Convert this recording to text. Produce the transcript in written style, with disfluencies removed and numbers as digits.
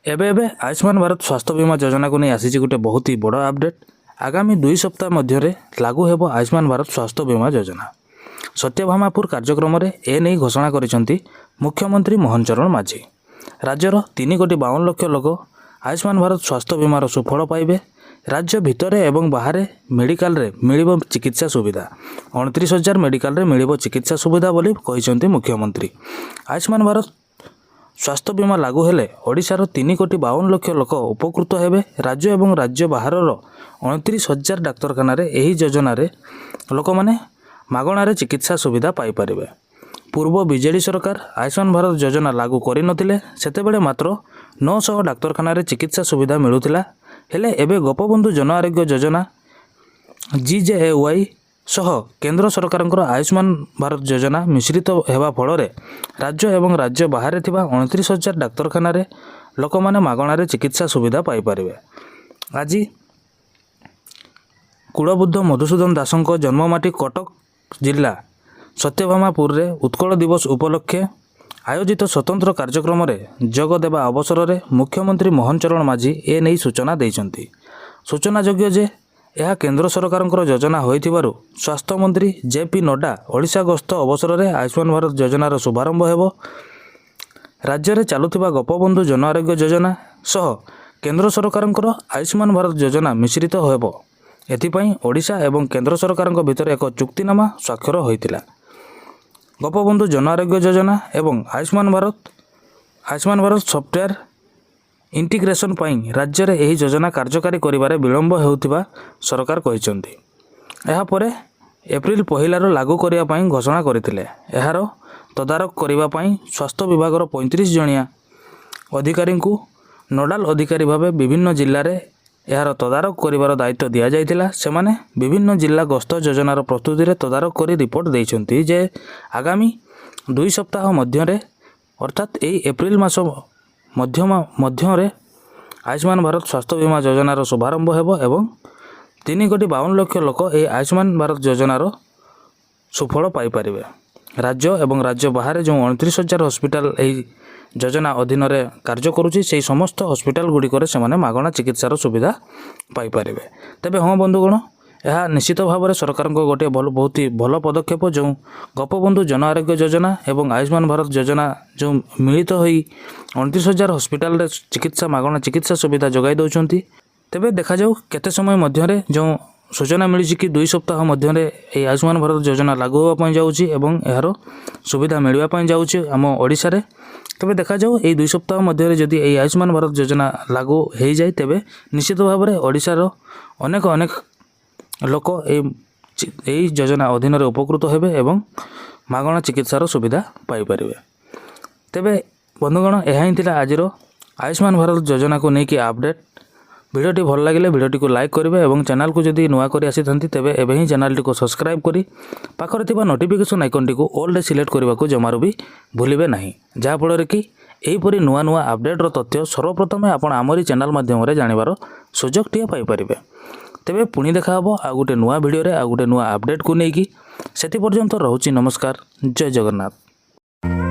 एबे एबे आयुष्मान भारत स्वास्थ्य बीमा योजना को नहीं आसी गोटे बहुत ही बड़ अपडेट। आगामी 2 सप्ताह मध्य लागू हेब आयुष्मान भारत स्वास्थ्य बीमा योजना। सत्यभामापुर कार्यक्रम में एने घोषणा करिसेंती मुख्यमंत्री मोहन चरण माझी। राज्यर 3,52 लाख लोक आयुष्मान भारत स्वास्थ्य बीमार सुफल पाइबे। राज्य भितर एवं बाहर मेडिकल रे मिलिबो चिकित्सा सुविधा। 29,000 मेडिकल रे मिलिबो चिकित्सा सुविधा बोली कहिसेंती मुख्यमंत्री। आयुष्मान भारत स्वास्थ्य बीमा लागू हेले ओडिशार 3,52 लाख लोक उपकृत हेबे। राज्य एवं राज्य बाहर 29,000 डाक्तरखाना यही योजना रे लोक माने मागणार चिकित्सा सुविधा पाई परिबे। पूर्व बीजेडी सरकार आयुष्मान भारत योजना लागू करि नथिले सेतेबेले मात्र 900 डाक्तरखाना चिकित्सा सुविधा मिलुथिला। हेले एबे गोपबंधु जन आरोग्य योजना GJAY सह केंद्र सरकार आयुष्मान भारत योजना मिश्रित हेबा फल राज्य एवं राज्य बाहर थिबा 29,000 डाक्तरखाना लोक माने मागणार चिकित्सा सुविधा पाई परिबे। आज कुलबुद्ध मधुसूदन दासଙ୍କ जन्ममाटी कटक जिला सत्यभामापुर रे उत्कल दिवस उपलक्षे आयोजित स्वतंत्र कार्यक्रम रे जोग देवा अवसर में मुख्यमंत्री मोहन चरण माझी ए नहीं सूचना देइछंती। सूचनायोग्य जे यह केंद्र सरकार योजना होइथिबारु स्वास्थ्य मंत्री JP नड्डा ओडिशा गस्त अवसर में आयुष्मान भारत योजनार शुभारंभ हेबो। राज्य में चलुथिबा गोपबंधु जन आरोग्य योजना सह केंद्र सरकार आयुष्मान भारत योजना मिश्रित हेबो। एथिपाई ओडिशा एवं केंद्र सरकार भितर एक चुक्तिनामा स्वाक्षर होइतिला। गोपबंधु जन आरोग्य योजना एवं आयुष्मान भारत सॉफ्टवेयर इंटीग्रेशन पाई राज्य में यही योजना कार्यकारी करिबारे विलंब हेउथिबा सरकार कहिसंती। एहा परे एप्रिल 1 लागू करिया पाई घोषणा करथिले। एहार तदारक करिबा पाई स्वास्थ्य विभाग 35 जणिया अधिकारी को नोडाल अधिकारी भावे विभिन्न जिल्ला रे यार तदारक करिवार दायित्व दिया जाइतिला। सेमाने विभिन्न जिला गस्त योजनार प्रस्तुति रे तदारक करी रिपोर्ट देइछंती जे आगामी 2 सप्ताह मध्य अर्थात यही एप्रिल मास मध्य आयुष्मान भारत स्वास्थ्य बीमा योजनार शुभारंभ हेबो एवं 3,52 लाख लोक ए आयुष्मान भारत योजनार सुफल पाई परिबे। राज्य एवं राज्य बाहर जो 29,000 हॉस्पिटल यही योजना अधीन रे कार्य करुछि से समस्त हॉस्पिटल गुड़िक से मागणा चिकित्सार सुविधा पाई परिबे। तेबे हाँ बंधुगण यह निश्चित भाव में सरकार गोटे बहुत ही भल पदक्षेप जो गोपबंधु जन आरोग्य योजना एवं आयुष्मान भारत योजना जो मिलित होई 29,000 हॉस्पिटल चिकित्सा मागणा चिकित्सा सुविधा जोगाई दौरान। तेबे देखा जाऊ केते समय मध्य जो सूचना मिली कि 2 सप्ताह मध्य आयुष्मान भारत योजना लागू होगापी जाऊँगी एवं यार सुविधा मिलवाई जाऊँगी आम ओडिशा रे। तेबे देखा जाऊ ये 2 सप्ताह मध्य जदि ये आयुष्मान भारत योजना लागू हो जाए तेबे निश्चित भाव में ओडिशार अनेक अनेक लोक यही योजना अधीन उपकृत हेबे एवं मागणा चिकित्सार सुविधा पाई परिबे। तेबे बंधुगण यह ही आज आयुष्मान भारत योजना को लेकिन अपडेट। वीडियोटी भल लगे वीडियोटी को लाइक करेंगे और चैनल को जदि नुआ कर आसी तेबे एबे ही चैनल को सब्सक्राइब करी पाखरे थिबा नोटिफिकेशन आइकन टी को ऑल रे सिलेक्ट करने को जमारू भी भूलिबे नहीं, जहाँफल कि यहीपरि नुआ नुआ अपडेट्र तथ्य सर्वप्रथमे आपण आमरी चैनल माध्यम जानिबार सुजोग टिए पाई परिबे। तेबे पुणी देखा हबो आ गुटे नुआ वीडियो रे आ गुटे नुआ अपडेट को लेकिन सेति पर्यंत रहूची नमस्कार। जय जगन्नाथ।